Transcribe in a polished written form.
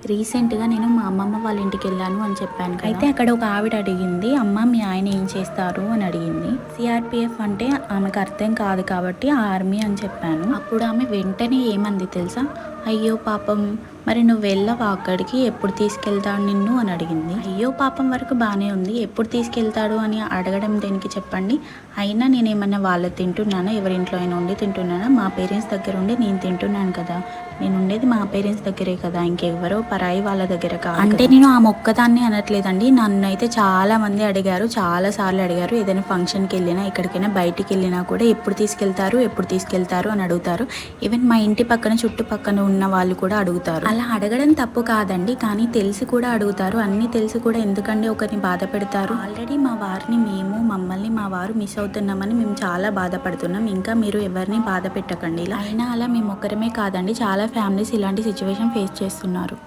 రీసెంట్గా నేను మా అమ్మమ్మ వాళ్ళ ఇంటికి వెళ్ళాను అని చెప్పాను కదా. అయితే అక్కడ ఒక ఆవిడ అడిగింది, అమ్మ మీ ఆయన ఏం చేస్తారు అని అడిగింది. సిఆర్పిఎఫ్ అంటే ఆమెకు అర్థం కాదు కాబట్టి ఆర్మీ అని చెప్పాను. అప్పుడు ఆమె వెంటనే ఏమంది తెలుసా, అయ్యో పాపం, మరి నువ్వు వెళ్ళవా అక్కడికి, ఎప్పుడు తీసుకెళ్తాడు నిన్ను అని అడిగింది. అయ్యో పాపం వరకు బాగానే ఉంది, ఎప్పుడు తీసుకెళ్తాడు అని అడగడం దేనికి చెప్పండి. అయినా నేనేమన్నా వాళ్ళు తింటున్నానా, ఎవరింట్లో అయినా ఉండి తింటున్నానా, మా పేరెంట్స్ దగ్గర ఉండి నేను తింటున్నాను కదా, నేను ఉండేది మా పేరెంట్స్ దగ్గరే కదా, ఇంకెవరో పరాయి వాళ్ళ దగ్గర కాదు. అంటే నేను ఆ మొక్కదాన్ని అనట్లేదండి, నన్ను అయితే చాలా మంది అడిగారు, చాలా సార్లు అడిగారు. ఏదైనా ఫంక్షన్కి వెళ్ళినా ఎక్కడికైనా బయటికి వెళ్ళినా కూడా ఎప్పుడు తీసుకెళ్తారు అని అడుగుతారు. ఈవెన్ మా ఇంటి పక్కన చుట్టుపక్కన ఉన్న వాళ్ళు కూడా అడుగుతారు. అలా అడగడం తప్పు కాదండి, కానీ తెలిసి కూడా అడుగుతారు. అన్నీ తెలిసి కూడా ఎందుకండి ఒకరిని బాధ పెడతారు. ఆల్రెడీ మా వారిని మమ్మల్ని మా వారు మిస్ అవుతున్నామని మేము చాలా బాధపడుతున్నాం. ఇంకా మీరు ఎవరిని బాధ పెట్టకండి. అయినా అలా మేము ఒక్కరమే కాదండి, చాలా ఫ్యామిలీస్ ఇలాంటి సిచ్యువేషన్ ఫేస్ చేస్తున్నారు.